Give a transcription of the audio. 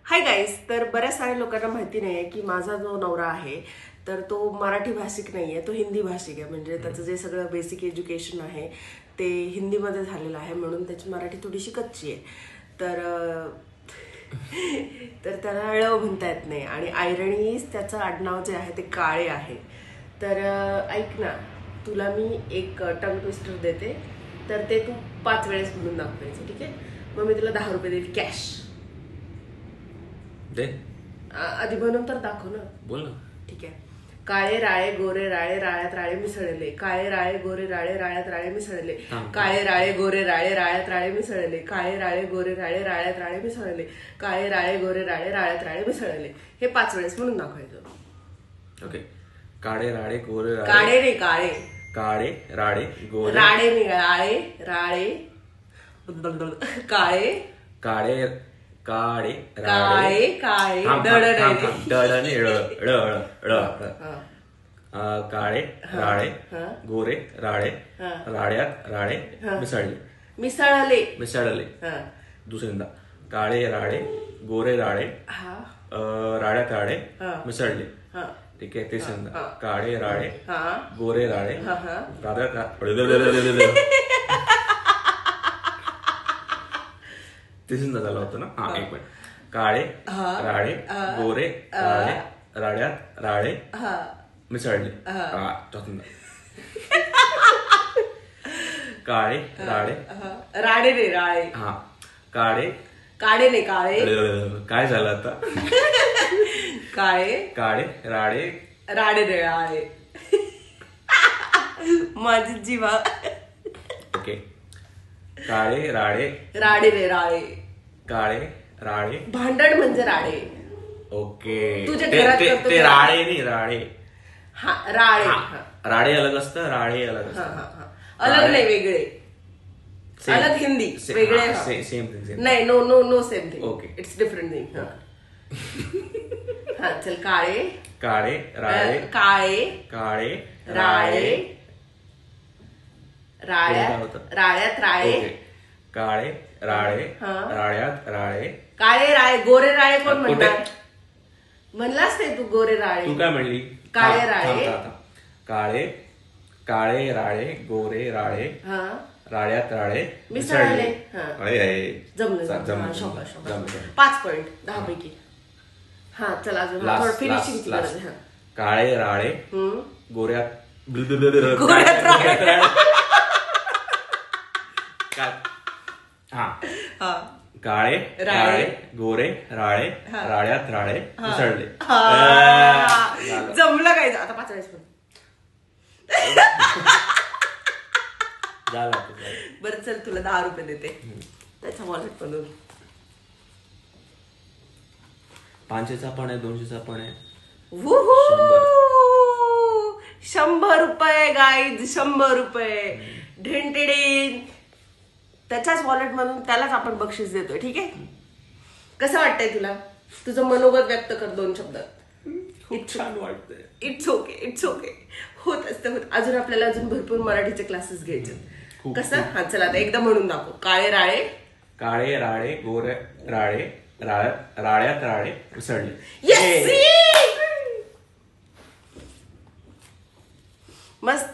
Hi guys. तर बऱ्याच साऱ्या लोकांना माहिती नाहीये की माझा जो नवरा आहे तर तो मराठी भाषिक नाहीये, तो हिंदी भाषिक आहे. म्हणजे त्याचं जे सगळं बेसिक एज्युकेशन आहे ते हिंदीमध्ये झालेलं आहे, म्हणून त्याची मराठी थोडीशी कच्ची आहे. तर त्याला ळ म्हणता येत नाही आणि आयरणीच त्याचं आडनाव जे आहे ते काळे आहे. तर ऐक ना, तुला मी एक टंग ट्विस्टर देते, तर ते तू 5 वेळेस म्हणून दाखवायचं, ठीक आहे? मग मी तुला 10 रुपये देईल कॅश. दे. आधी म्हणून तर दाखव ना. बोल ना. ठीक आहे. काळे राळे गोरे राळे राळ्यात राळे मिसळले, काळे राळे गोरे राळे राळ्यात राळे मिसळले, काळे राळे गोरे राळे राळ्यात राळे मिसळले, काळे राळे गोरे राळे राळ्यात राळे मिसळले, काळे राळे गोरे राळे राळ्यात राळे मिसळले. हे 5 वेळेस म्हणून दाखवायचं. ओके. काळे राळे गोरे राळे. काळे रे काळे. काळे राळे गोरे. राळे नाही, राळे राळे. काळे काळे काळे काळे काळे काळे राळे गोरे राळे राळ्यात राळे मिसळले. मिसळले मिसळले. दुसऱ्यांदा काळे राळे गोरे राळे राळ्यात राळे मिसळले. ठीक आहे. तिसऱ्यांदा काळे राळे गोरे राळे तिसऱ्यांदा झाला होता ना. हा, एक मिनिट. काळे राळे गोरे राळे राळ्यात राळे मिसळले. चौथ्यांदा काळे राळे राळे रे राळे. हा. काळे काळे नाही काळे. काय झालं आता? काळे काळे राळे राळे रे राळे. माझी जीवा. ओके. काळे राळे राळे रे राळे. काळे राळे भांडण म्हणजे राळे. ओके. तुझ्या घरात करतो ते राळे नाही, राळे. हा राळे. राळे अलग असतं, राळे अलग असतं. अलग नाही, वेगळे. अलग हिंदी, वेगळे. Same thing. नाही, no no no same thing. Okay. It's different thing. हा चल. काळे काळे राळे काळे काळे राळे राळ्यात राळ्यात राळे. काळे राळे राळ्यात राळे. काळे राळे गोरे राळे कोण म्हणतात? म्हणलास ते तू गोरे राळे. तू काय म्हणली? काळे राळे. काळे काळे राळे गोरे राळे राळ्यात राळे मिसळले. जमलं. 5 पॉइंट 10 पैकी. हा चल, अजून फिनिशिंग. काळे राळे गोऱ्यात हा. काळे राळे गोरे राळे राळ्यात राळे मिसळले. जमलं काय? आता 5 वेळेस पण झालं. बरं चल, तुला 10 रुपये देते त्याचा वॉलेट मधून. 500चा पण आहे, 200चा पण आहे. 100 रुपये गाईज. 100 रुपये. ढेंटेडेन. त्याच्याच वॉलेट मधून त्यालाच आपण बक्षीस देतोय. ठीक आहे? कसं वाटतंय तुला? तुझं मनोगत व्यक्त कर 2 शब्दात. खूप छान वाटतंय. It's okay, it's okay. होत असतं. अजून आपल्याला भरपूर मराठीचे क्लासेस घ्यायचे. कसं? हा चला, आता एकदा म्हणून दाखव. काळे राळे काळे राळे गोरे राळे राळ्यात राळे मिसळले. मस्त.